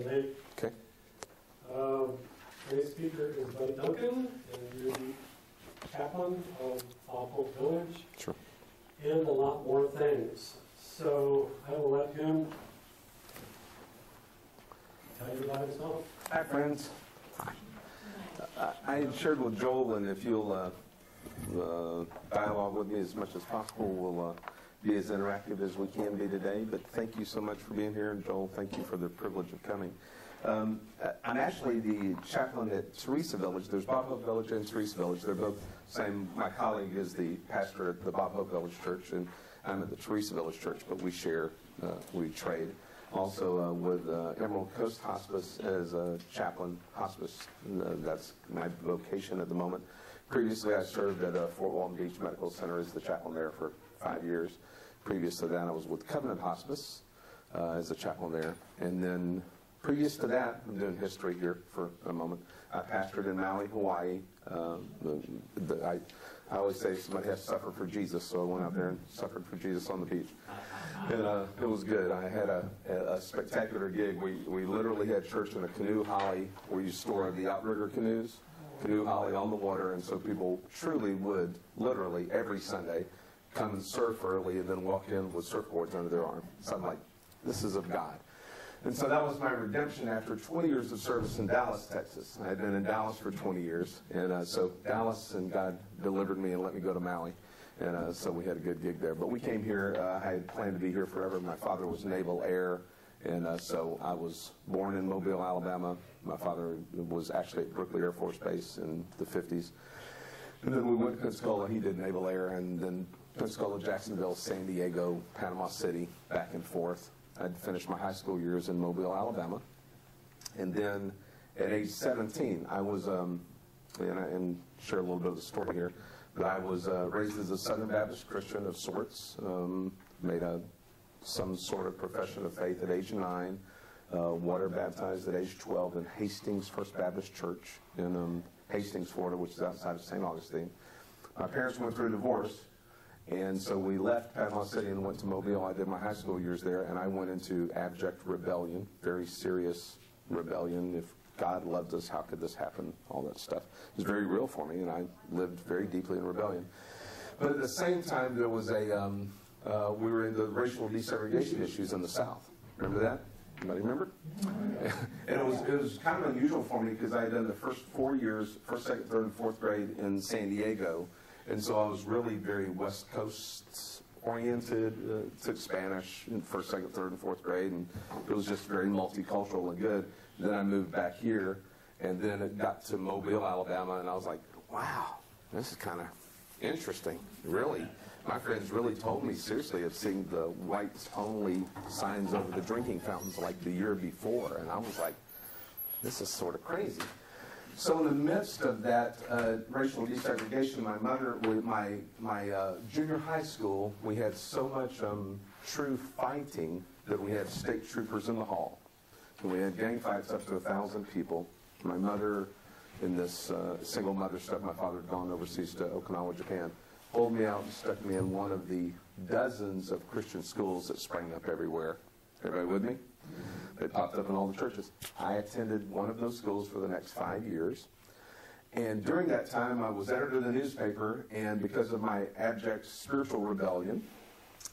tonight. Okay. Today's speaker is Buddy Duncan, and you're the chaplain of Walton Village. Sure. And a lot more things. So I will let him tell you about himself. Hi, friends. Hi. I shared with Joel, and if you'll dialogue with me as much as possible, we'll be as interactive as we can be today. But thank you so much for being here, and Joel, thank you for the privilege of coming. I'm actually the chaplain at Teresa Village. There's Bob Hope Village and Teresa Village. They're both same. My colleague is the pastor at the Bob Hope Village Church, and I'm at the Teresa Village Church, but we share, we trade. Also with Emerald Coast Hospice as a chaplain hospice. That's my vocation at the moment. Previously, I served at Fort Walton Beach Medical Center as the chaplain there for 5 years. Previous to that, I was with Covenant Hospice as a chaplain there. And then previous to that, I'm doing history here for a moment. I pastored in Maui, Hawaii. I always say somebody has to suffer for Jesus, so I went out there and suffered for Jesus on the beach. And it was good. I had a spectacular gig. We literally had church in a canoe holly where you store the outrigger canoes, canoe holly on the water, and so people truly would, literally every Sunday, come and surf early and then walk in with surfboards under their arm. So I'm like, this is of God. And so that was my redemption after 20 years of service in Dallas, Texas. I had been in Dallas for 20 years. And so Dallas, and God delivered me and let me go to Maui. And so we had a good gig there. But we came here. I had planned to be here forever. My father was Naval Air. And so I was born in Mobile, Alabama. My father was actually at Brooklyn Air Force Base in the 50s. And then we went to Pensacola. He did Naval Air. And then Pensacola, Jacksonville, San Diego, Panama City, back and forth. I'd finished my high school years in Mobile, Alabama. And then at age 17, I was, and share a little bit of the story here, but I was raised as a Southern Baptist Christian of sorts, made some sort of profession of faith at age 9, water baptized at age 12 in Hastings First Baptist Church in Hastings, Florida, which is outside of St. Augustine. My parents went through a divorce. And so we left Panama City and went to Mobile. I did my high school years there, and I went into abject rebellion, very serious rebellion. If God loved us, how could this happen? All that stuff. It was very real for me, and I lived very deeply in rebellion. But at the same time, there was we were in the racial desegregation issues in the South. Remember that? Anybody remember? And it was kind of unusual for me because I had done the first 4 years, first, second, third, and fourth grade in San Diego. And so I was really very West Coast oriented, took Spanish in first, second, third, and fourth grade, and it was just very multicultural and good. Then I moved back here, and then it got to Mobile, Alabama, and I was like, wow, this is kind of interesting, really. My friends really told me seriously of seeing the whites-only signs over the drinking fountains like the year before, and I was like, this is sort of crazy. So in the midst of that racial desegregation, my mother, my junior high school, we had so much true fighting that we had state troopers in the hall. And we had gang fights up to 1,000 people. My mother, in this single mother stuff, my father had gone overseas to Okinawa, Japan, pulled me out and stuck me in one of the dozens of Christian schools that sprang up everywhere. Everybody with me? They popped up in all the churches. I attended one of those schools for the next 5 years. And during that time, I was editor of the newspaper, and because of my abject spiritual rebellion,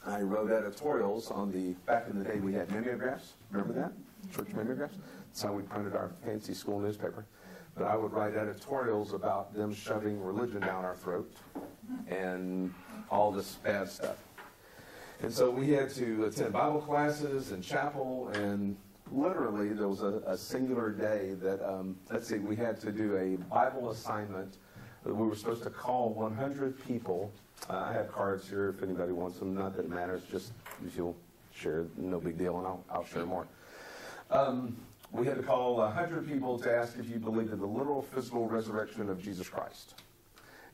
I wrote editorials on back in the day we had mimeographs. Remember that? Church mimeographs? That's how we printed our fancy school newspaper. But I would write editorials about them shoving religion down our throat and all this bad stuff. And so we had to attend Bible classes and chapel, and literally there was a singular day that, let's see, we had to do a Bible assignment. We were supposed to call 100 people. I have cards here if anybody wants them. Not that it matters, just if you'll share, no big deal, and I'll share more. We had to call 100 people to ask if you believed in the literal physical resurrection of Jesus Christ.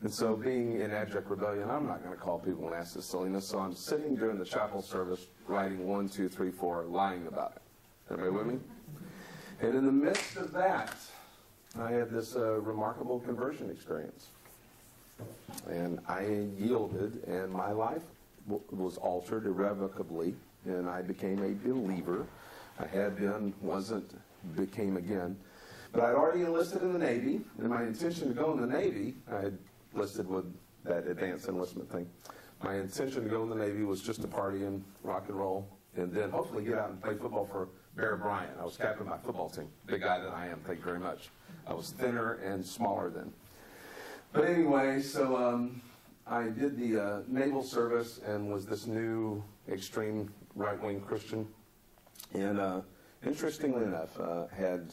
And so being in abject rebellion, I'm not going to call people and ask this silliness. So I'm sitting during the chapel service writing 1, 2, 3, 4, lying about it. Everybody with me? And in the midst of that, I had this remarkable conversion experience. And I yielded, and my life was altered irrevocably, and I became a believer. I had been, wasn't became again. But I'd already enlisted in the Navy, and my intention to go in the Navy, I had listed with that advanced enlistment thing. My intention to go in the Navy was just to party and rock and roll, and then hopefully get out and play football for Bear Bryant. I was captain of my football team. Big guy that I am, thank you very much. I was thinner and smaller then. But anyway, so I did the naval service and was this new extreme right-wing Christian. And interestingly enough, had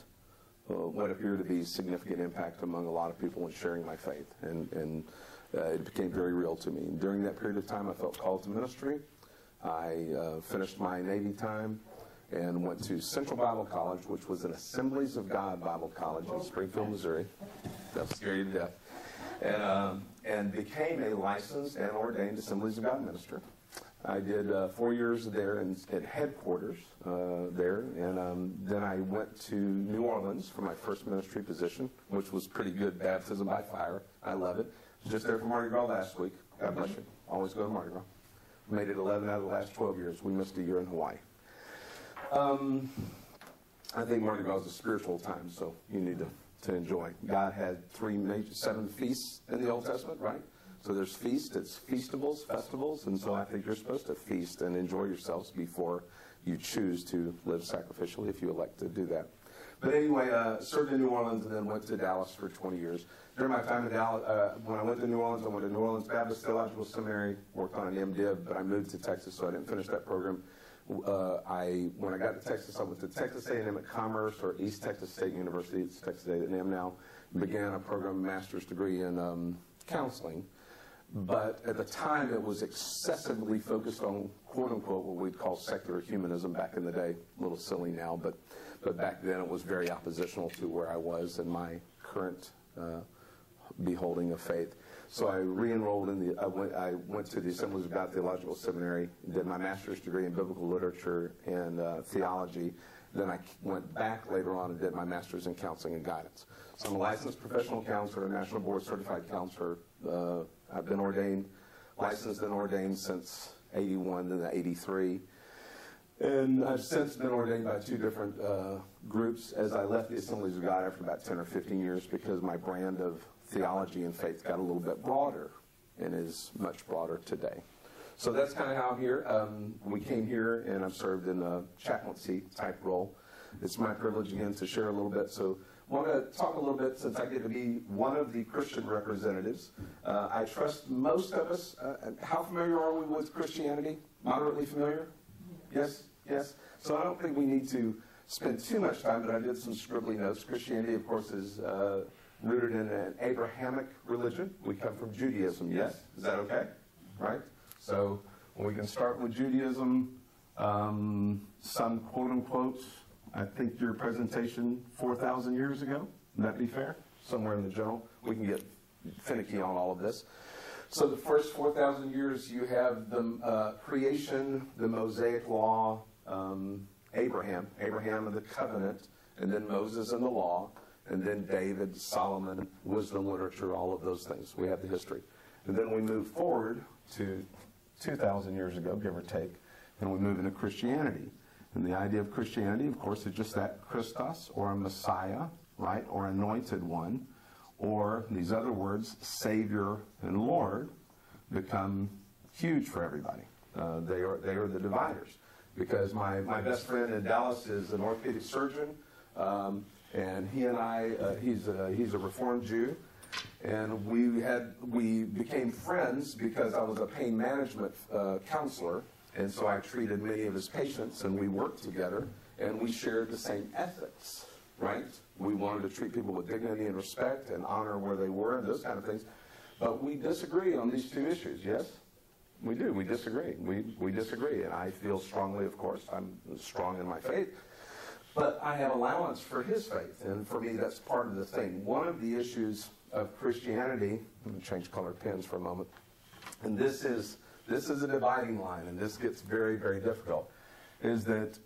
what appeared to be significant impact among a lot of people in sharing my faith. And it became very real to me. And during that period of time, I felt called to ministry. I finished my Navy time and went to Central Bible College, which was an Assemblies of God Bible College in Springfield, Missouri. That was scary to death. And became a licensed and ordained Assemblies of God minister. I did 4 years there at headquarters there, and then I went to New Orleans for my first ministry position, which was pretty good, baptism by fire. I love it. Just there for Mardi Gras last week. God bless you. Always go to Mardi Gras. Made it 11 out of the last 12 years. We missed a year in Hawaii. I think Mardi Gras is a spiritual time, so you need to enjoy. God had 7 feasts in the Old Testament, right? So there's feast, it's feastables, festivals, and so I think you're supposed to feast and enjoy yourselves before you choose to live sacrificially if you elect to do that. But anyway, served in New Orleans and then went to Dallas for 20 years. During my time in Dallas, when I went to New Orleans, I went to New Orleans Baptist Theological Seminary, worked on an MDiv, but I moved to Texas, so I didn't finish that program. When I got to Texas, I went to Texas A&M at Commerce, or East Texas State University, it's Texas A&M now, began a program, master's degree in counseling. But at the time, it was excessively focused on, quote-unquote, what we'd call secular humanism back in the day. A little silly now, but back then it was very oppositional to where I was in my current beholding of faith. So I re-enrolled in I went to the Assemblies of God Theological Seminary, did my master's degree in biblical literature and theology. Then I went back later on and did my master's in counseling and guidance. So I'm a licensed professional counselor, a national board certified counselor. I've been licensed and ordained since 81 and 83. And I've since been ordained by 2 different groups as I left the Assemblies of God after about 10 or 15 years because my brand of theology and faith got a little bit broader and is much broader today. So that's kind of how I'm here. We came here and I've served in a chaplaincy type role. It's my privilege again to share a little bit. So I want to talk a little bit since I get to be one of the Christian representatives. I trust most of us. How familiar are we with Christianity? Moderately familiar? Yes? Yes? So I don't think we need to spend too much time, but I did some scribbly notes. Christianity, of course, is rooted in an Abrahamic religion. We come from Judaism, yes? Is that okay? Right? So we can start with Judaism. Some quote-unquote, I think your presentation 4,000 years ago. Would that be fair? Somewhere in the general. We can get finicky on all of this. So the first 4,000 years, you have the creation, the Mosaic law, Abraham and the covenant, and then Moses and the law, and then David, Solomon, wisdom literature, all of those things. We have the history. And then we move forward to 2,000 years ago, give or take, and we move into Christianity. And the idea of Christianity, of course, is just that Christos, or a Messiah, right, or anointed one, or these other words, Savior and Lord, become huge for everybody. They are the dividers. Because my best friend in Dallas is an orthopedic surgeon, and he and I, he's a Reformed Jew, and we became friends because I was a pain management counselor, and so I treated many of his patients, and we worked together, and we shared the same ethics, right? We wanted to treat people with dignity and respect and honor where they were and those kind of things. But we disagree on these 2 issues, yes? We do. We disagree. We disagree. And I feel strongly, of course, I'm strong in my faith. But I have allowance for his faith. And for me, that's part of the thing. One of the issues of Christianity, let me change color pens for a moment. And this is a dividing line, and this gets very, very difficult, is that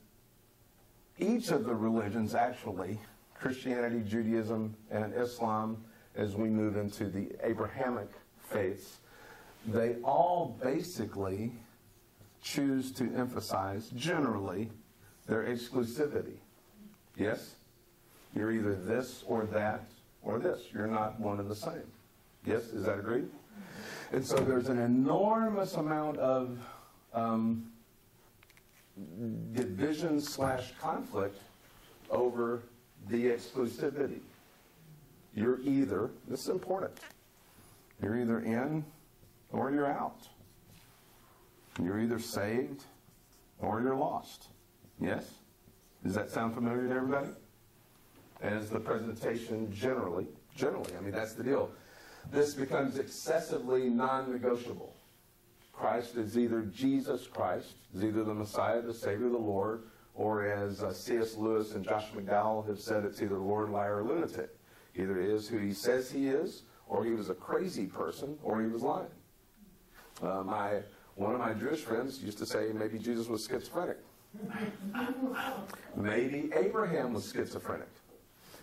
each of the religions actually, Christianity, Judaism, and Islam, as we move into the Abrahamic faiths, they all basically choose to emphasize, generally, their exclusivity. Yes? You're either this or that or this. You're not one and the same. Yes, is that agreed? And so there's an enormous amount of division / conflict over the exclusivity. You're either, this is important, you're either in or you're out. You're either saved or you're lost. Yes? Does that sound familiar to everybody? As the presentation generally, I mean, that's the deal. This becomes excessively non-negotiable. Christ is either Jesus Christ, is either the Messiah, the Savior, the Lord, or as C.S. Lewis and Josh McDowell have said, it's either Lord, liar, or lunatic. Either he is who he says he is, or he was a crazy person, or he was lying. One of my Jewish friends used to say maybe Jesus was schizophrenic. Maybe Abraham was schizophrenic.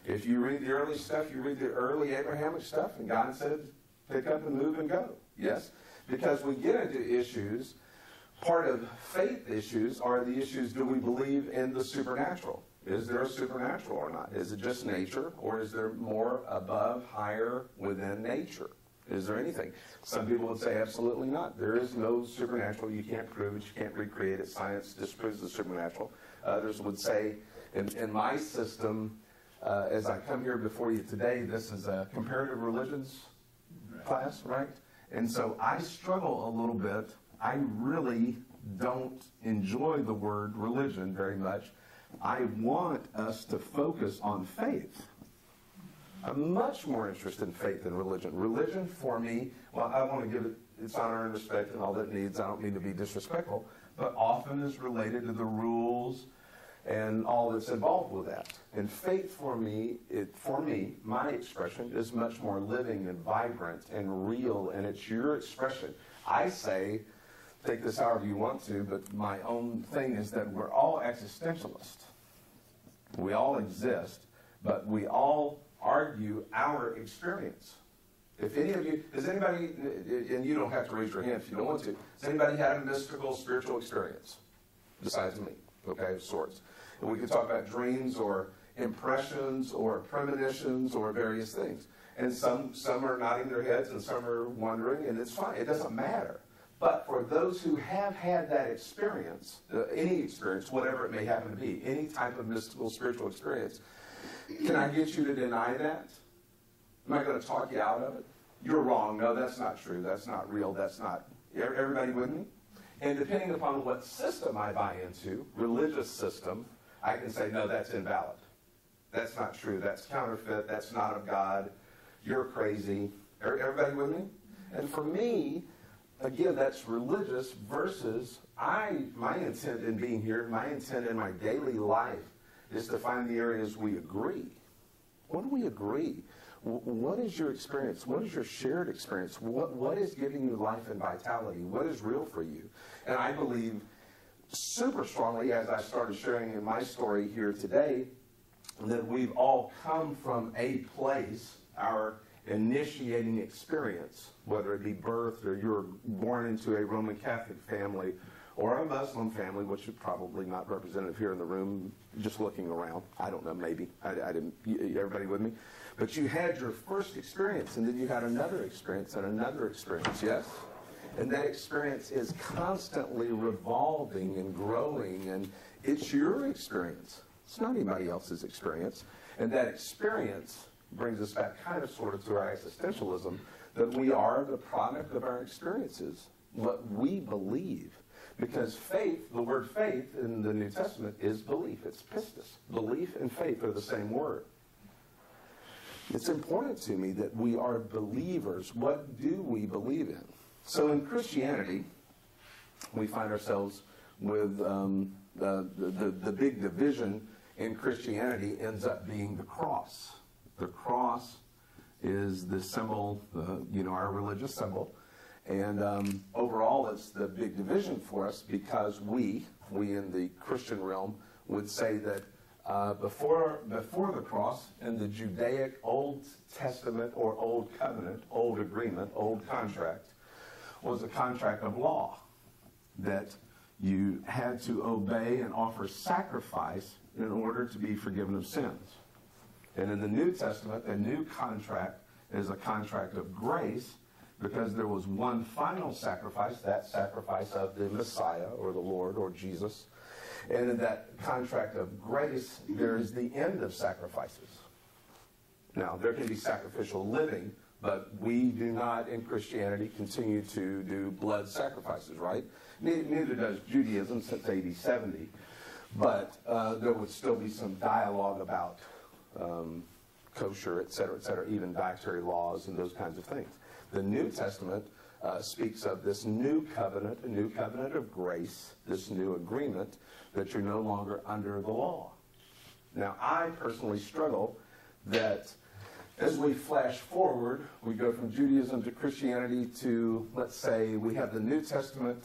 If you read the early stuff, you read the early Abrahamic stuff, and God said, pick up and move and go. Yes? Because we get into issues, part of faith issues are the issues, do we believe in the supernatural? Is there a supernatural or not? Is it just nature, or is there more above, higher within nature? Is there anything? Some people would say absolutely not. There is no supernatural. You can't prove it. You can't recreate it. Science disproves the supernatural. Others would say, in my system, as I come here before you today, this is a comparative religions class, right? And so I struggle a little bit. I really don't enjoy the word religion very much. I want us to focus on faith. I'm much more interested in faith than religion. Religion, for me, well, I want to give it its honor and respect and all that it needs. I don't mean to be disrespectful, but often is related to the rules and all that's involved with that. And faith, for me, my expression is much more living and vibrant and real, and it's your expression. I say, take this however you want to, but my own thing is that we're all existentialists. We all exist, but we all argue our experience. If any of you, does anybody, and you don't have to raise your hand if you don't want to, has anybody had a mystical, spiritual experience besides me, okay, of sorts? And we can talk about dreams or impressions or premonitions or various things. And some are nodding their heads and some are wondering, and it's fine. It doesn't matter. But for those who have had that experience, any experience, whatever it may happen to be, any type of mystical, spiritual experience, can I get you to deny that? Am I going to talk you out of it? You're wrong. No, that's not true. That's not real. That's not. Everybody with me? And depending upon what system I buy into, religious system, I can say, no, that's invalid. That's not true. That's counterfeit. That's not of God. You're crazy. Everybody with me? And for me, again, that's religious versus my intent in being here, my intent in my daily life is to find the areas we agree. What do we agree? What is your experience? What is your shared experience? What is giving you life and vitality? What is real for you? And I believe super strongly, as I started sharing in my story here today, that we've all come from a place, our initiating experience, whether it be birth or you're born into a Roman Catholic family or a Muslim family, which is probably not representative here in the room, just looking around. I don't know, maybe. I didn't. Everybody with me? But you had your first experience, and then you had another experience and another experience, yes? And that experience is constantly revolving and growing, and it's your experience. It's not anybody else's experience. And that experience brings us back kind of sort of to our existentialism, that we are the product of our experiences, what we believe. Because faith, the word faith in the New Testament is belief. It's pistis. Belief and faith are the same word. It's important to me that we are believers. What do we believe in? So in Christianity, we find ourselves with the big division in Christianity ends up being the cross. The cross is the symbol, our religious symbol. And overall, it's the big division for us because we in the Christian realm would say that before the cross, in the Judaic Old Testament or Old Covenant, Old Agreement, Old Contract, was a contract of law that you had to obey and offer sacrifice in order to be forgiven of sins. And in the New Testament, a new contract is a contract of grace because there was one final sacrifice, that sacrifice of the Messiah or the Lord or Jesus. And in that contract of grace, there is the end of sacrifices. Now, there can be sacrificial living, but we do not in Christianity continue to do blood sacrifices, right? Neither does Judaism since AD 70. But there would still be some dialogue about kosher, et cetera, even dietary laws and those kinds of things. The New Testament speaks of this new covenant, a new covenant of grace, this new agreement that you're no longer under the law. Now, I personally struggle that as we flash forward, we go from Judaism to Christianity to, let's say, we have the New Testament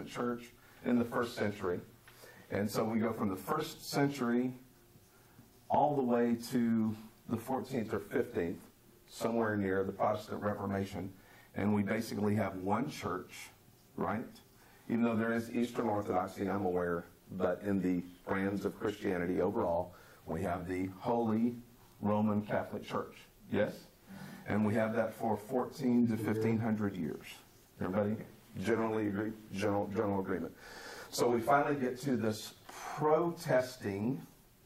church in the first century. And so we go from the first century all the way to the 14th or 15th, somewhere near the Protestant Reformation, and we basically have one church, right? Even though there is Eastern Orthodoxy, I'm aware, but in the brands of Christianity overall, we have the Holy Roman Catholic Church, yes? And we have that for 14 to 1500 years. Everybody generally agree? General agreement. So we finally get to this protesting,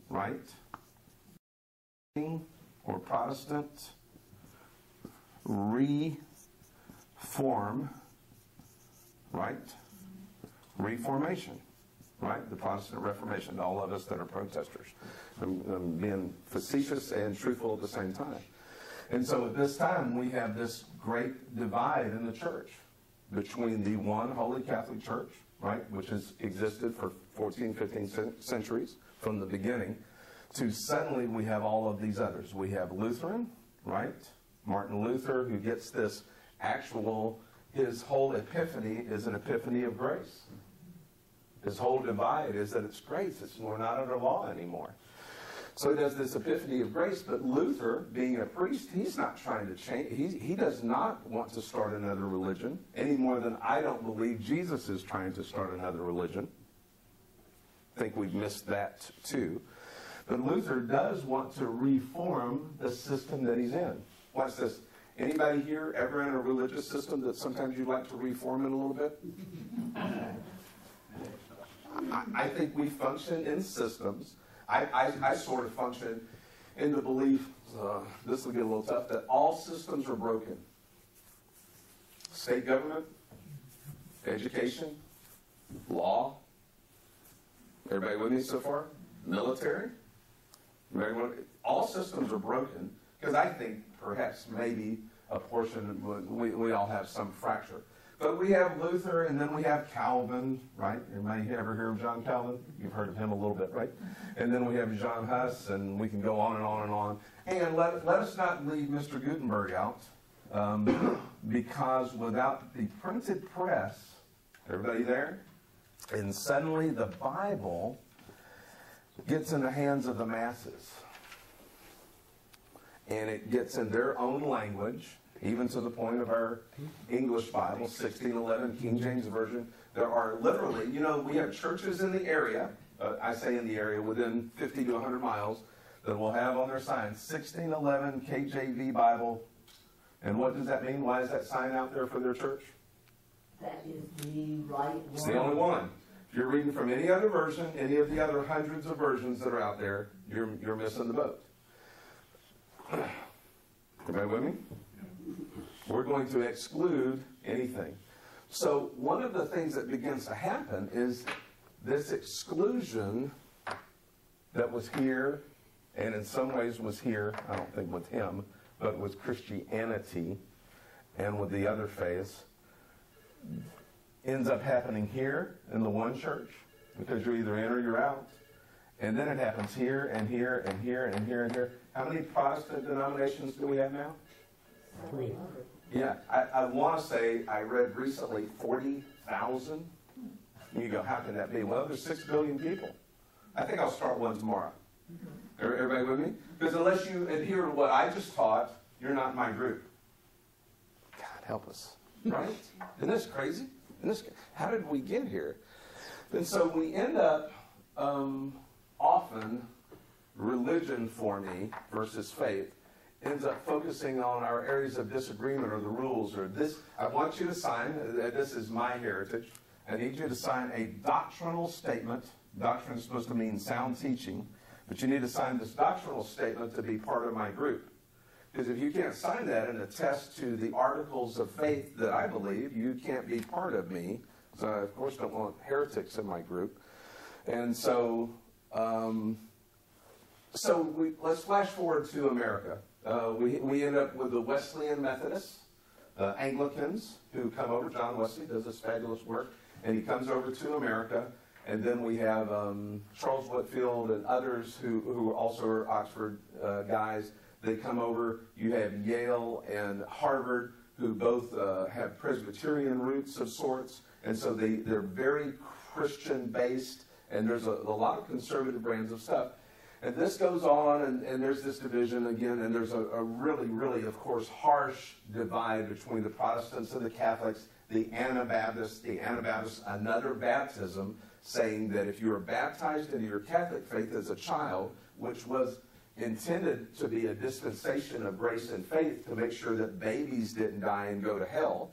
right? Or Protestant reform, right? Reformation, right? The Protestant Reformation, all of us that are protesters. I'm being facetious and truthful at the same time. And so at this time, we have this great divide in the church between the one Holy Catholic Church, right, which has existed for 14, 15 centuries from the beginning, to suddenly we have all of these others. We have Lutheran, right? Martin Luther, who gets this actual, his whole epiphany is an epiphany of grace. His whole divide is that it's grace. We're not under law anymore. So he does this epiphany of grace, but Luther, being a priest, he's not trying to change. He does not want to start another religion any more than I don't believe Jesus is trying to start another religion. I think we've missed that too. But Luther does want to reform the system that he's in. Watch this. Anybody here ever in a religious system that sometimes you'd like to reform it a little bit? I think we function in systems. I sort of function in the belief, this will get a little tough, that all systems are broken. State government, education, law. Everybody with me so far? Military. All systems are broken because I think perhaps maybe a portion, we all have some fracture. But we have Luther, and then we have Calvin, right? Anybody ever hear of John Calvin? You've heard of him a little bit, right? And then we have John Huss, and we can go on and on and on. And let us not leave Mr. Gutenberg out, because without the printed press, everybody there? And suddenly the Bible gets in the hands of the masses. And it gets in their own language, even to the point of our English Bible, 1611, King James Version. There are literally, we have churches in the area, I say in the area, within 50 to 100 miles, that will have on their signs, 1611 KJV Bible. And what does that mean? Why is that sign out there for their church? That is the right one. It's the only one. If you're reading from any other version, any of the other hundreds of versions that are out there, you're missing the boat. Everybody with me? We're going to exclude anything. So one of the things that begins to happen is this exclusion that was here, and in some ways was here, I don't think with him, but with Christianity and with the other faiths, ends up happening here in the one church, because you're either in or you're out. And then it happens here and here and here and here and here. How many Protestant denominations do we have now? 300. Yeah, I want to say I read recently 40,000. You go, how can that be? Well, there's 6 billion people. I think I'll start one tomorrow. Everybody with me? Because unless you adhere to what I just taught, you're not in my group. God help us. Right? Isn't this crazy? How did we get here? And so we end up often religion for me versus faith ends up focusing on our areas of disagreement or the rules or this. I want you to sign, this is my heritage, I need you to sign a doctrinal statement. Doctrine is supposed to mean sound teaching, but you need to sign this doctrinal statement to be part of my group. Because if you can't sign that and attest to the articles of faith that I believe, you can't be part of me. So I, of course, don't want heretics in my group. And so, let's flash forward to America. We end up with the Wesleyan Methodists, Anglicans, who come over. John Wesley does this fabulous work, and he comes over to America. And then we have Charles Whitfield and others who also are Oxford guys. They come over. You have Yale and Harvard, who both have Presbyterian roots of sorts. And so they're very Christian-based, and there's a lot of conservative brands of stuff. And this goes on, and there's this division again, and there's a really, really, of course, harsh divide between the Protestants and the Catholics, the Anabaptists, another baptism, saying that if you were baptized into your Catholic faith as a child, which was intended to be a dispensation of grace and faith to make sure that babies didn't die and go to hell.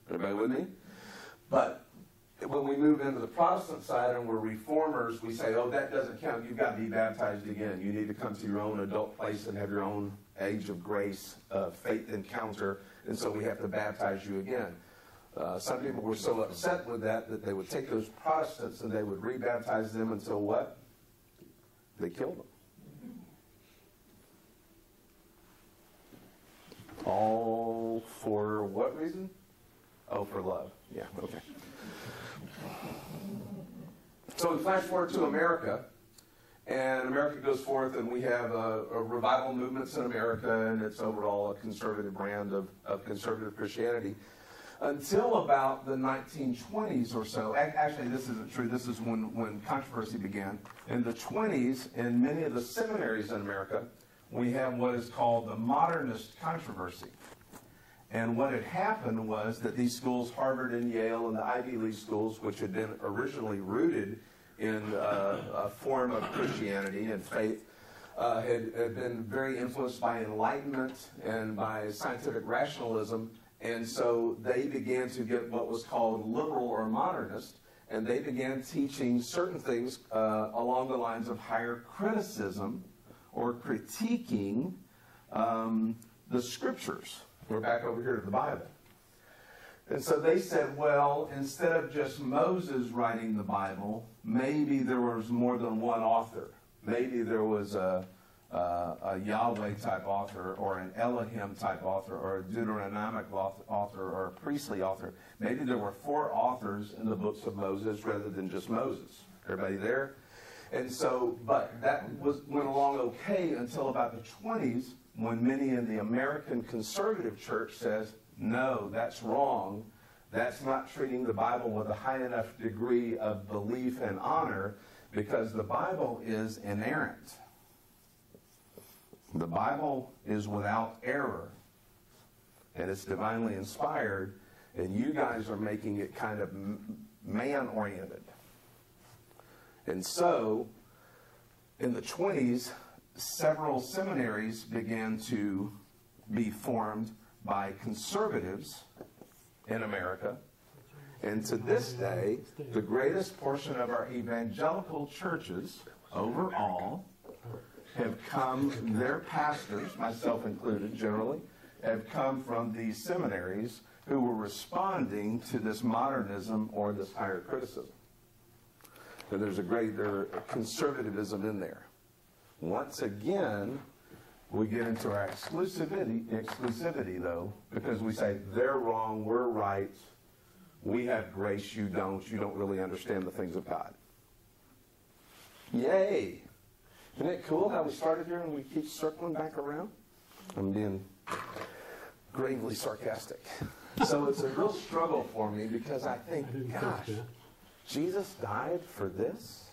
Everybody with me? But when we move into the Protestant side and we're reformers, we say, oh, that doesn't count. You've got to be baptized again. You need to come to your own adult place and have your own age of grace, faith encounter, and so we have to baptize you again. Some people were so upset with that they would take those Protestants and they would rebaptize them until what? They killed them. All for what reason? Oh, for love. Yeah, okay. So we flash forward to America, and America goes forth, and we have a revival movements in America, and it's overall a conservative brand of conservative Christianity. Until about the 1920s or so, actually this isn't true, this is when controversy began. In the 20s, in many of the seminaries in America, we have what is called the modernist controversy. And what had happened was that these schools, Harvard and Yale and the Ivy League schools, which had been originally rooted in a form of Christianity and faith, had been very influenced by Enlightenment and by scientific rationalism. And so they began to get what was called liberal or modernist, and they began teaching certain things along the lines of higher criticism or critiquing the scriptures. We're back over here to the Bible. And so they said, well, instead of just Moses writing the Bible, maybe there was more than one author. Maybe there was a Yahweh-type author or an Elohim-type author or a Deuteronomic author or a priestly author. Maybe there were 4 authors in the books of Moses rather than just Moses. Everybody there? And so, but that went along okay until about the 20s, when many in the American conservative church says, no, that's wrong. That's not treating the Bible with a high enough degree of belief and honor, because the Bible is inerrant. The Bible is without error, and it's divinely inspired, and you guys are making it kind of man-oriented. And so, in the 20s, several seminaries began to be formed by conservatives in America. And to this day, the greatest portion of our evangelical churches overall have come, their pastors, myself included generally, have come from these seminaries who were responding to this modernism or this higher criticism. And there's a greater conservatism in there. Once again, we get into our exclusivity though, because we say they're wrong, we're right, we have grace, you don't really understand the things of God. Yay! Isn't it cool how we started here and we keep circling back around? I'm being gravely sarcastic. So it's a real struggle for me, because I think, gosh, Jesus died for this?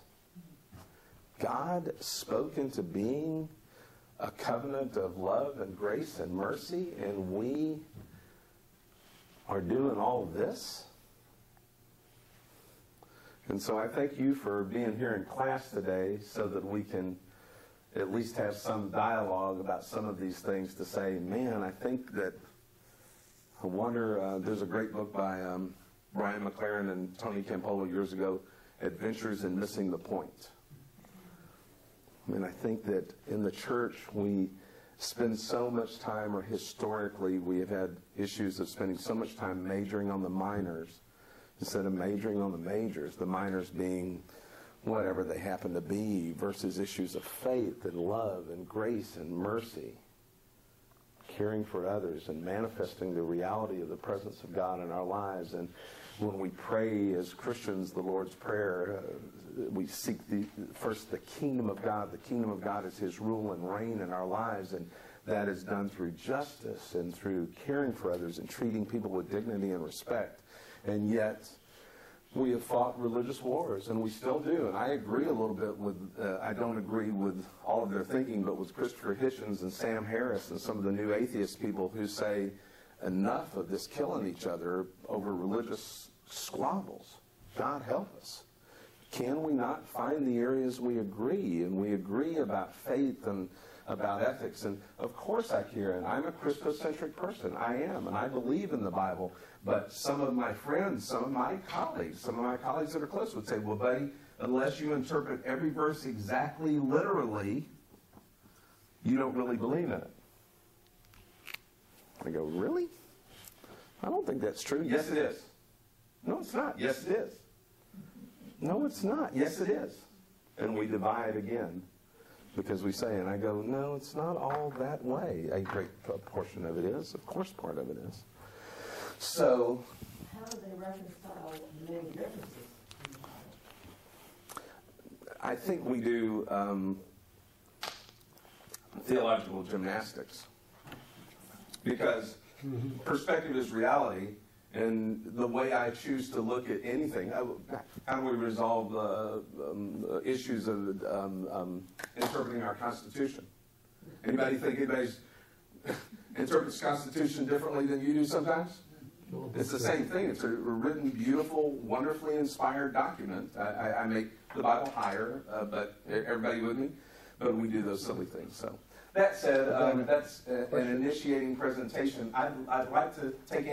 God spoke into being a covenant of love and grace and mercy, and we are doing all of this? And so I thank you for being here in class today so that we can at least have some dialogue about some of these things to say, man, I think that, I wonder, there's a great book by Brian McLaren and Tony Campolo years ago, Adventures in Missing the Point. I mean, I think that in the church we spend so much time, or historically we have had issues of spending so much time majoring on the minors instead of majoring on the majors, the minors being whatever they happen to be, versus issues of faith and love and grace and mercy, caring for others and manifesting the reality of the presence of God in our lives. And when we pray as Christians the Lord's Prayer, we seek first the kingdom of God. The kingdom of God is his rule and reign in our lives, and that is done through justice and through caring for others and treating people with dignity and respect. And yet we have fought religious wars, and we still do. And I agree a little bit with, I don't agree with all of their thinking, but with Christopher Hitchens and Sam Harris and some of the new atheist people who say enough of this killing each other over religious squabbles. God help us. Can we not find the areas we agree, and we agree about faith and about ethics? And of course I care, and I'm a Christocentric person. I am, and I believe in the Bible. But some of my friends, some of my colleagues that are close would say, well, buddy, unless you interpret every verse exactly literally, you don't really believe in it. I go, really? I don't think that's true. Yes, it is. No, it's not. Yes, it is. No, it's not. Yes, it is. And we divide again because we say, and I go, no, it's not all that way. A great portion of it is. Of course, part of it is. So, how do they reconcile the many differences? I think we do theological gymnastics, because perspective is reality, and the way I choose to look at anything, how do we resolve issues of interpreting our Constitution? Anybody think anybody's interprets the Constitution differently than you do sometimes? It's the same thing. It's a written, beautiful, wonderfully inspired document. I make the Bible higher, but everybody with me? But we do those silly things. So that said, that's an initiating presentation. I'd like to take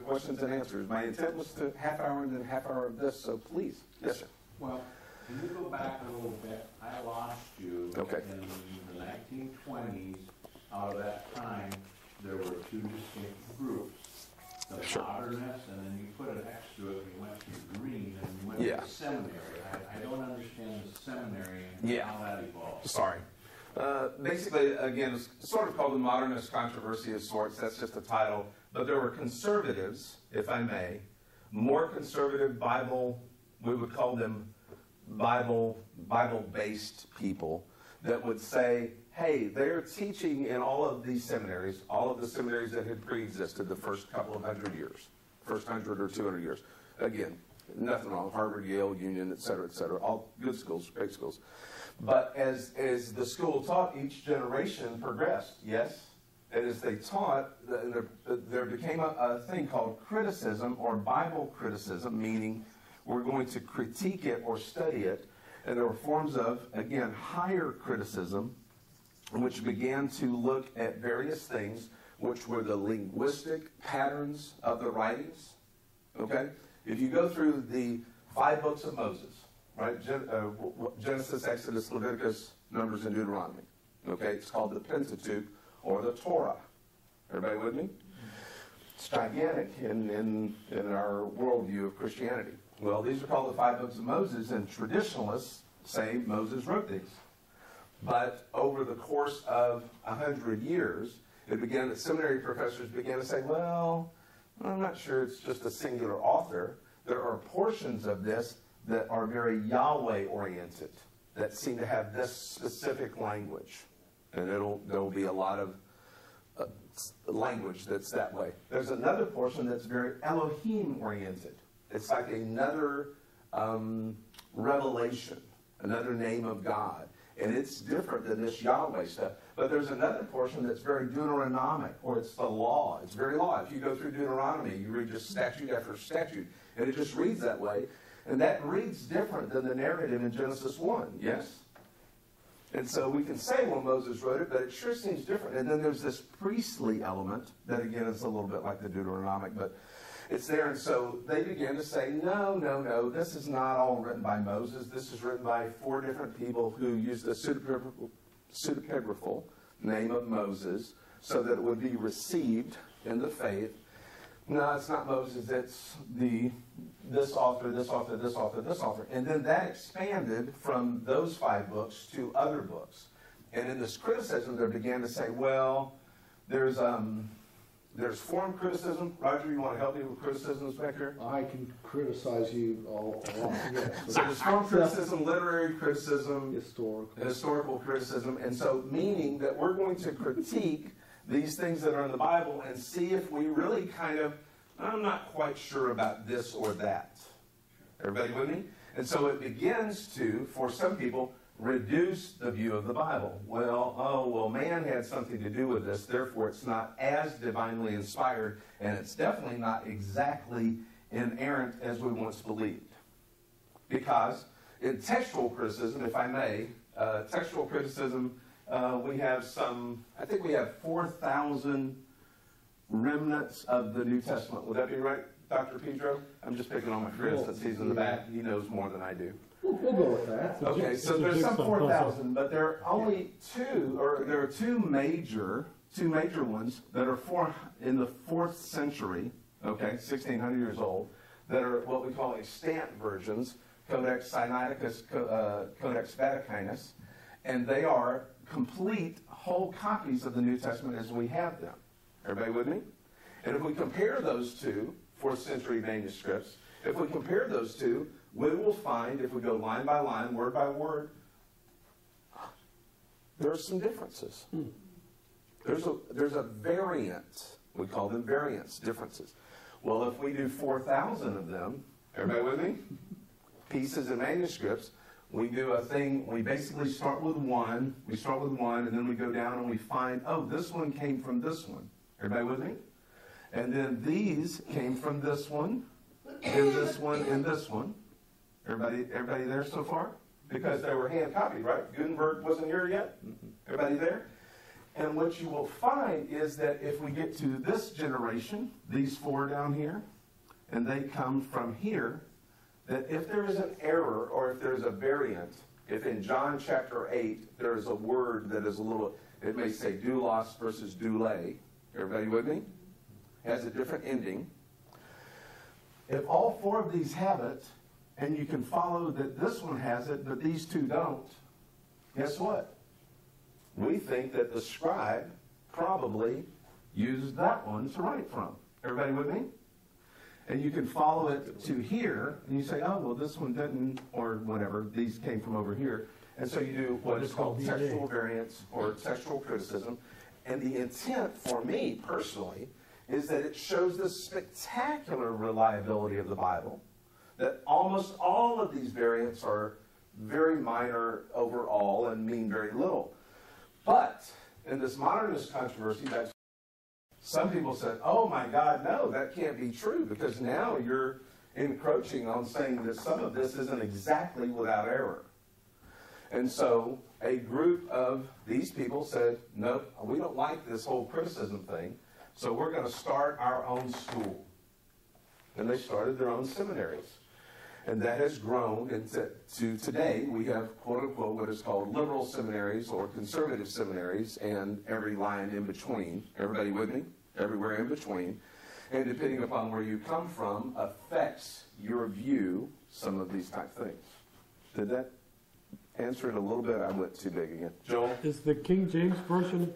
questions and answers. My intent was to half hour and then half hour of this, so please. Yes, sir. Well, can you go back a little bit? I lost you in the 1920s. Out of that time, there were two distinct groups. The modernists, and then you put an X to it, and you went to green, and you went to the seminary. I don't understand the seminary and how that evolved. Sorry. Basically, again, it's sort of called the modernist controversy of sorts. That's just a title. But there were conservatives, if I may, more conservative Bible, we would call them Bible-based people, that would say, hey, they're teaching in all of these seminaries, all of the seminaries that had pre-existed the first couple of 100 years, first 100 or 200 years. Again, nothing wrong, Harvard, Yale, Union, et cetera, all good schools, great schools. But as the school taught, each generation progressed, yes? And as they taught, there became a thing called criticism or Bible criticism, meaning we're going to critique it or study it. And there were forms of, again, higher criticism, which began to look at various things, which were the linguistic patterns of the writings. Okay? If you go through the 5 books of Moses, right? Genesis, Exodus, Leviticus, Numbers, and Deuteronomy. Okay? It's called the Pentateuch or the Torah. Everybody with me? It's gigantic in our worldview of Christianity. Well, these are called the 5 books of Moses, and traditionalists say Moses wrote these. But over the course of 100 years, seminary professors began to say, well, I'm not sure it's just a singular author. There are portions of this that are very Yahweh-oriented, that seem to have this specific language. And there'll be a lot of language that's that way. There's another portion that's very Elohim-oriented. It's like another revelation, another name of God. And it's different than this Yahweh stuff. But there's another portion that's very Deuteronomic, or it's the law. It's very law. If you go through Deuteronomy, you read just statute after statute, and it just reads that way. And that reads different than the narrative in Genesis 1, yes? And so we can say, well, Moses wrote it, but it sure seems different. And then there's this priestly element that, again, is a little bit like the Deuteronomic, but it's there. And so they began to say, no, this is not all written by Moses. This is written by 4 different people who used a pseudepigraphal name of Moses so that it would be received in the faith. No, it's not Moses, it's this author, this author, this author, this author. And then that expanded from those 5 books to other books. And in this criticism, they began to say, well, there's form criticism. Roger, you want to help me with criticisms back here? I can criticize you all along. Yes. So there's form criticism, literary criticism, historical criticism. And so meaning that we're going to critique these things that are in the Bible and see if we really I'm not quite sure about this or that. Everybody with me? And so it begins to, for some people, reduce the view of the Bible. Well, man had something to do with this, therefore it's not as divinely inspired, and it's definitely not exactly inerrant as we once believed. Because in textual criticism, if I may, textual criticism, we have I think we have 4,000 remnants of the New Testament. Would that be right, Dr. Pedro? I'm just picking on my friend since he's in the back. He knows more than I do. We'll go with that. Okay, so there's some 4,000, but there are only there are two major ones that are in the 4th century, okay, 1,600 years old, that are what we call extant versions, Codex Sinaiticus, Codex Vaticanus, and they are complete whole copies of the New Testament as we have them. Everybody with me? And if we compare those two 4th century manuscripts, if we compare those two, we will find, if we go line by line, word by word, there are some differences. There's a variant. We call them variants, differences. Well, if we do 4,000 of them, everybody with me? Pieces and manuscripts, we do a thing, we basically start with one, and then we go down and we find, oh, this one came from this one. Everybody with me? And then these came from this one, and this one, and this one. Everybody there so far? Because they were hand copied, right? Gutenberg wasn't here yet? Everybody there? And what you will find is that if we get to this generation, these 4 down here, and they come from here, that if there is an error or if there's a variant, if in John chapter 8 there is a word that is it may say doulos versus doulé. Everybody with me? Has a different ending. If all 4 of these have it, and you can follow that this one has it, but these 2 don't, guess what? We think that the scribe probably used that one to write from. Everybody with me? And you can follow it to here, and you say, oh, well, this one didn't, or whatever. These came from over here. And so you do what is called textual variance or textual criticism. And the intent for me, personally, is that it shows the spectacular reliability of the Bible, that almost all of these variants are very minor overall and mean very little. But in this modernist controversy, some people said, oh my God, no, that can't be true, because now you're encroaching on saying that some of this isn't exactly without error. And so a group of these people said, nope, we don't like this whole criticism thing, so we're going to start our own school. And they started their own seminaries. And that has grown into today we have, quote unquote, what is called liberal seminaries or conservative seminaries, and every line in between. Everybody with me? Everywhere in between. And depending upon where you come from affects your view some of these type things. Did that answer it a little bit? I went too big again. Joel? Is the King James Version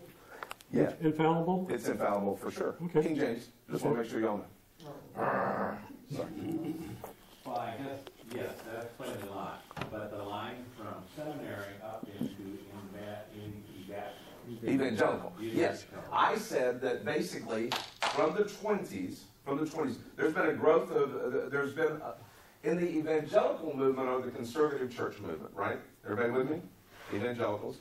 infallible? It's infallible for sure. Okay. King James. Just want to make sure y'all know. Sorry. Well, I guess, yes, that explains a lot. But the line from seminary up into evangelical. Yes. I said that basically from the 20s, there's been a growth of, in the evangelical movement or the conservative church movement, right? Everybody with me? Evangelicals.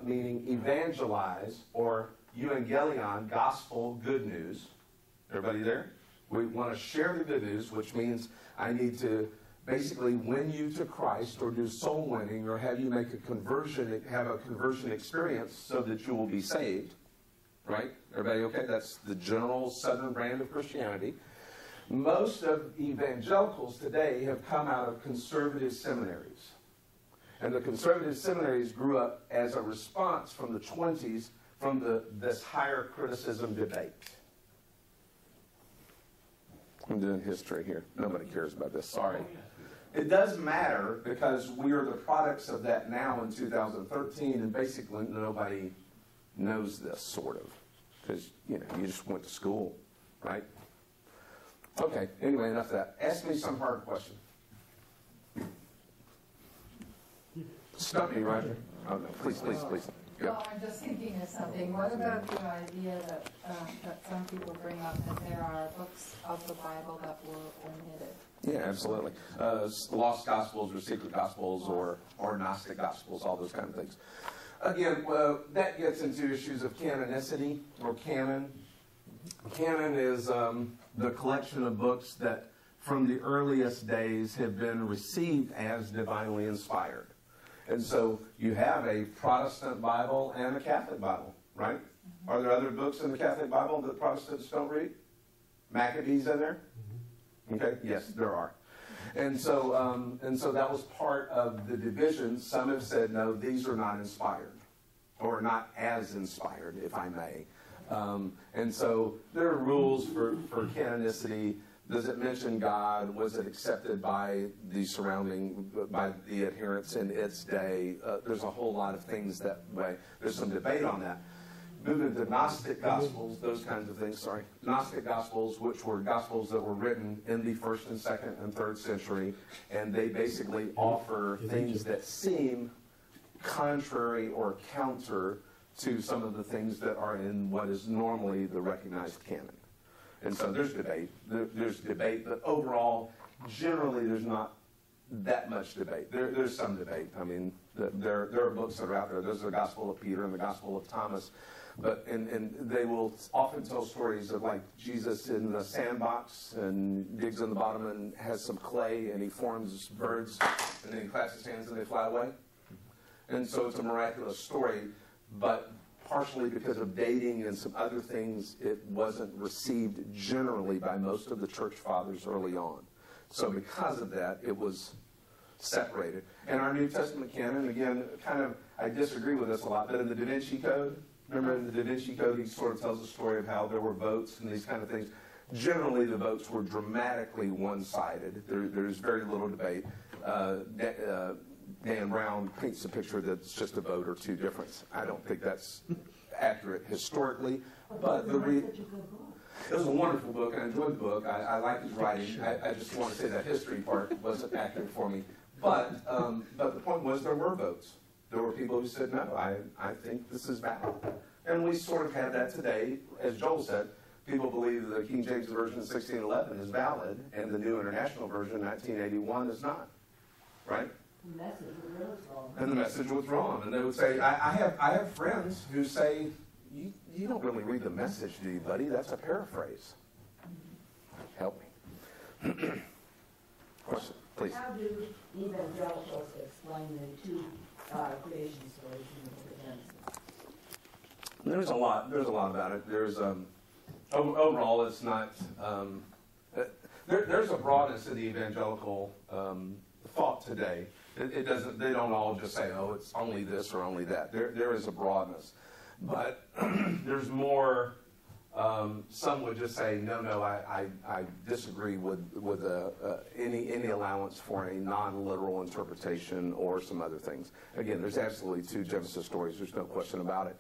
Meaning evangelize or euangelion, gospel, good news. Everybody there? We want to share the good news, which means I need to basically win you to Christ or do soul winning or have you make a conversion, have a conversion experience so that you will be saved. Right? Everybody okay? That's the general Southern brand of Christianity. Most of evangelicals today have come out of conservative seminaries. And the conservative seminaries grew up as a response from the 20s from this higher criticism debate. I'm doing history here. Nobody cares about this. Sorry. It does matter because we are the products of that now in 2013, and basically nobody knows this, sort of, because, you just went to school, right? Okay, anyway, enough of that. Ask me some hard question. Stump me, Roger. Oh, no, please. Go. Well, I'm just thinking of something. What about the idea that some people bring up that there are books of the Bible that were omitted? Yeah, absolutely. Lost Gospels or secret Gospels or Gnostic Gospels, all those kind of things. Again, that gets into issues of canonicity or canon. Canon is the collection of books that from the earliest days have been received as divinely inspired. And so you have a Protestant Bible and a Catholic Bible, right? Are there other books in the Catholic Bible that Protestants don't read? Maccabees in there? Okay, yes, there are. And so that was part of the division. Some have said, no, these are not inspired, or not as inspired, if I may. And so there are rules for canonicity. Does it mention God? Was it accepted by the adherents in its day? There's a whole lot of things that way. There's some debate on that. Moving to Gnostic Gospels, those kinds of things, Gnostic Gospels, which were Gospels that were written in the 1st and 2nd and 3rd century, and they basically offer things that seem contrary or counter to some of the things that are in what is normally the recognized canon. And so there's debate. There's debate, but overall, generally, there's not that much debate. There's some debate. I mean, there are books that are out there. There's the Gospel of Peter and the Gospel of Thomas. But and they will often tell stories of like Jesus in the sandbox and digs in the bottom and has some clay and he forms birds and then he claps his hands and they fly away. And so it's a miraculous story, but partially because of dating and some other things, it wasn't received generally by most of the church fathers early on. So because of that, it was separated. And our New Testament canon, again, I disagree with this a lot, but in the Da Vinci Code, remember in the Da Vinci Code, he sort of tells the story of how there were votes and these kind of things. Generally, the votes were dramatically one-sided. There's very little debate. Dan Brown paints a picture that's just a vote or two difference. I don't think that's accurate historically, but it was a wonderful book. I enjoyed the book. I liked his writing. I just want to say that history part wasn't accurate for me. But the point was there were votes. There were people who said, no, I think this is valid. And we sort of have that today. As Joel said, people believe the King James Version 1611 is valid, and the New International Version 1981 is not. Right? And the message was wrong. And they would say, I have friends who say, you don't really read the message, do you, buddy? That's a paraphrase. Help me. Question, please. How do evangelicals explain the two creation stories in the book of Genesis? There's a lot about it. There's overall, it's not. There's a broadness to the evangelical thought today. It doesn't. They don't all just say, "Oh, it's only this or only that." There is a broadness, but there's more. Some would just say, "No, I disagree with any allowance for a non-literal interpretation or some other things." Again, there's absolutely two Genesis stories. There's no question about it.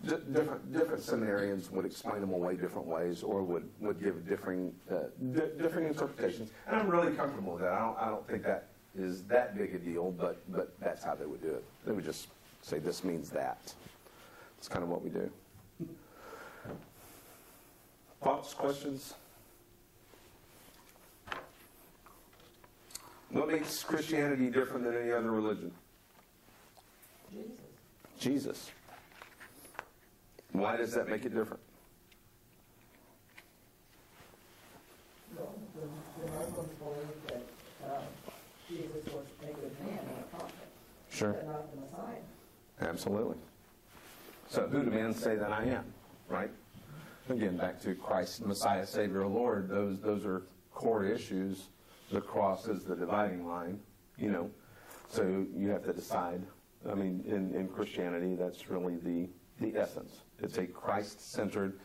Different seminarians would explain them away different ways, or would give differing interpretations. And I'm really comfortable with that. I don't think that is that big a deal, but that's how they would do it. They would just say this means that. It's kind of what we do. Thoughts, questions? What makes Christianity different than any other religion? Jesus. Why does that make it different? Well, the Muslims believe that Jesus was a good man and a prophet, Sure. but not the Messiah. Absolutely. So who do men say that I am, right? Again, back to Christ, Messiah, Savior, Lord, those are core issues. The cross is the dividing line, you know. So you have to decide. I mean, in Christianity, that's really the essence. It's a Christ-centered,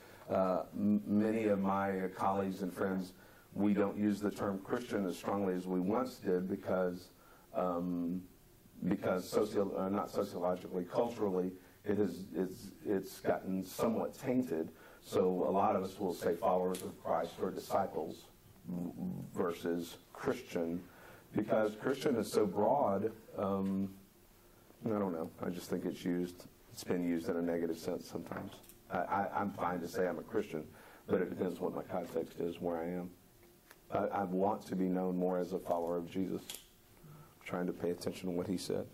many of my colleagues and friends, we don't use the term Christian as strongly as we once did because not sociologically, culturally, it's gotten somewhat tainted. So a lot of us will say followers of Christ or disciples versus Christian, because Christian is so broad. I don't know. I just think it's been used in a negative sense sometimes. I'm fine to say I'm a Christian, but it depends what my context is, where I am. I want to be known more as a follower of Jesus. I'm trying to pay attention to what he said.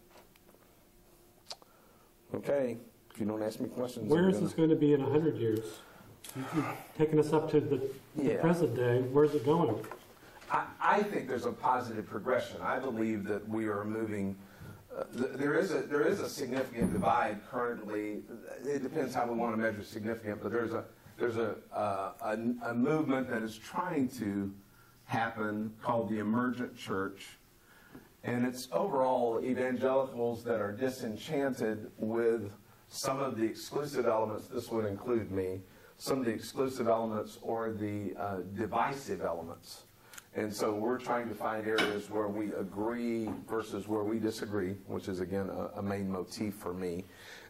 Okay, if you don't ask me questions. Where is this going to be in 100 years? You've taken us up to the present day. Where's it going? I think there's a positive progression. I believe that we are moving. There is a significant divide currently. It depends how we want to measure significant, but there's a movement that is trying to happen called the emergent church, and it's overall evangelicals that are disenchanted with some of the exclusive elements. This would include me. Some of the exclusive elements or the divisive elements. And so we're trying to find areas where we agree versus where we disagree, which is, again, a main motif for me.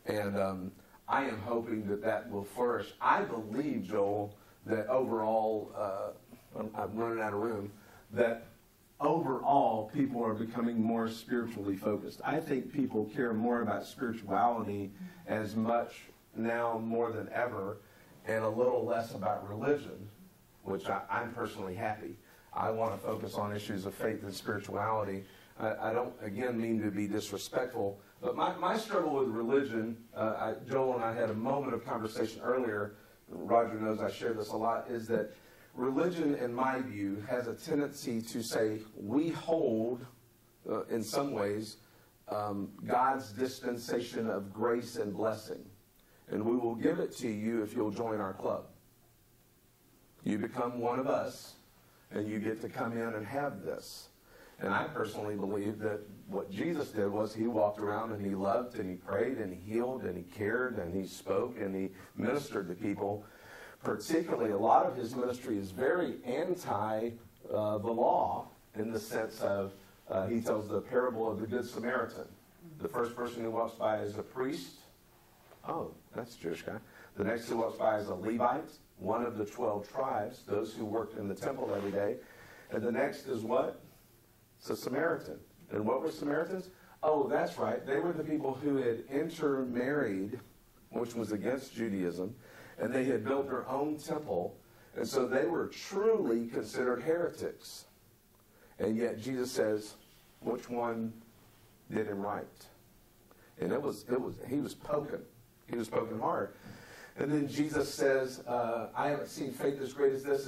And I am hoping that will flourish. I believe, Joel, that overall, I'm running out of room, that overall people are becoming more spiritually focused. I think people care more about spirituality as much now more than ever, and a little less about religion, which I'm personally happy. I want to focus on issues of faith and spirituality. I don't, again, mean to be disrespectful, but my struggle with religion, Joel and I had a moment of conversation earlier, Roger knows I share this a lot, is that religion, in my view, has a tendency to say, we hold, in some ways, God's dispensation of grace and blessing. And we will give it to you if you'll join our club. You become one of us, and you get to come in and have this. And I personally believe that what Jesus did was he walked around and he loved and he prayed and he healed and he cared and he spoke and he ministered to people. Particularly, a lot of his ministry is very anti the law in the sense of he tells the parable of the Good Samaritan. The first person who walks by is a priest. Oh, that's a Jewish guy. The next who walks by is a Levite, one of the 12 tribes, those who worked in the temple every day. And the next is what? It's a Samaritan. And what were Samaritans? Oh, that's right. They were the people who had intermarried, which was against Judaism, and they had built their own temple. And so they were truly considered heretics. And yet Jesus says, which one did him right? And he was poking. He was poking hard. And then Jesus says, I haven't seen faith as great as this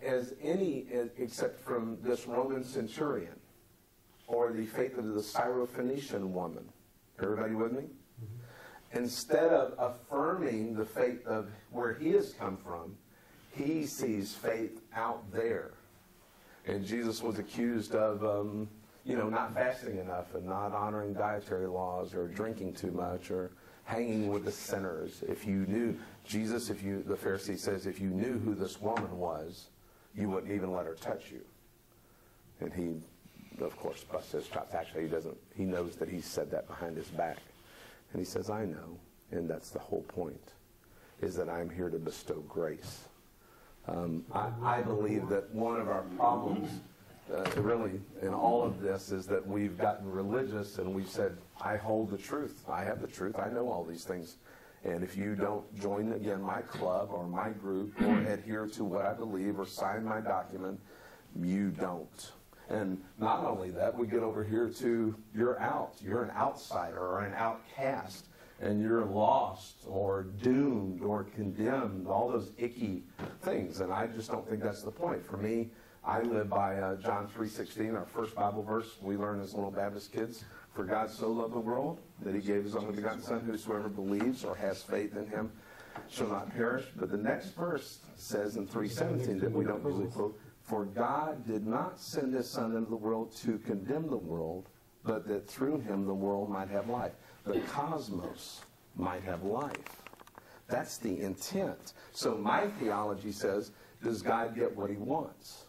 as any, except from this Roman centurion, or the faith of the Syrophoenician woman. Everybody with me? Mm-hmm. Instead of affirming the faith of where he has come from, he sees faith out there. And Jesus was accused of, not fasting enough and not honoring dietary laws or drinking too much or hanging with the sinners. If you knew, the Pharisee says, if you knew who this woman was, you wouldn't even let her touch you. And he, of course, busts his chops. Actually, he knows that he said that behind his back. And he says, I know. And that's the whole point, is that I'm here to bestow grace. I believe that one of our problems really in all of this is that we've gotten religious and we've said, I hold the truth. I have the truth. I know all these things. And if you don't join, again, my club or my group or adhere to what I believe or sign my document, you don't. And not only that, we get over here to you're out. You're an outsider or an outcast. And you're lost or doomed or condemned, all those icky things. And I just don't think that's the point. For me, I live by John 3:16, our first Bible verse we learned as little Baptist kids. For God so loved the world that he gave his only begotten Son, whosoever believes or has faith in him shall not perish. But the next verse says in 3:17 that we don't usually quote, for God did not send his Son into the world to condemn the world, but that through him the world might have life. The cosmos might have life. That's the intent. So my theology says, does God get what he wants?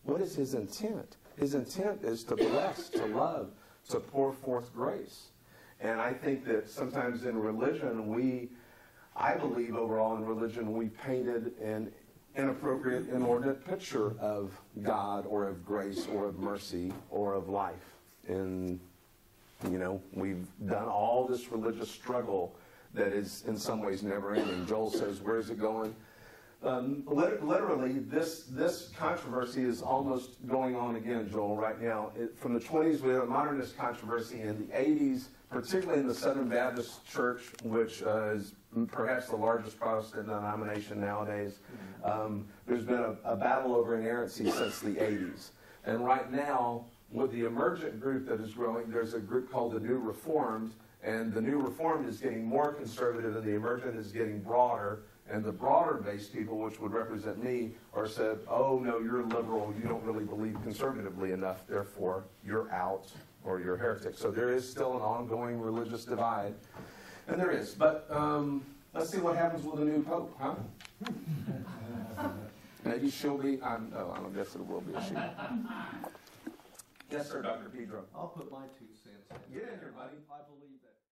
What is his intent? His intent is to bless, to love, to pour forth grace. And I think that sometimes in religion, I believe overall in religion, we painted an inappropriate, inordinate picture of God or of grace or of mercy or of life. And, you know, we've done all this religious struggle that is in some ways never ending. Joel says, where's it going? Literally, this controversy is almost going on again, Joel, right now. From the 20s, we had a modernist controversy. In the 80s, particularly in the Southern Baptist Church, which is perhaps the largest Protestant denomination nowadays, there's been a battle over inerrancy since the 80s. And right now, with the emergent group that is growing, there's a group called the New Reformed, and the New Reformed is getting more conservative, and the emergent is getting broader. And the broader-based people, which would represent me, are said, oh, no, you're liberal. You don't really believe conservatively enough. Therefore, you're out or you're a heretic. So there is still an ongoing religious divide. And there is. But let's see what happens with the new pope, huh? Maybe she'll be, I don't guess it will be a she. Yes, sir, Dr. Pedro. I'll put my 2 cents in. Get in here, buddy. I believe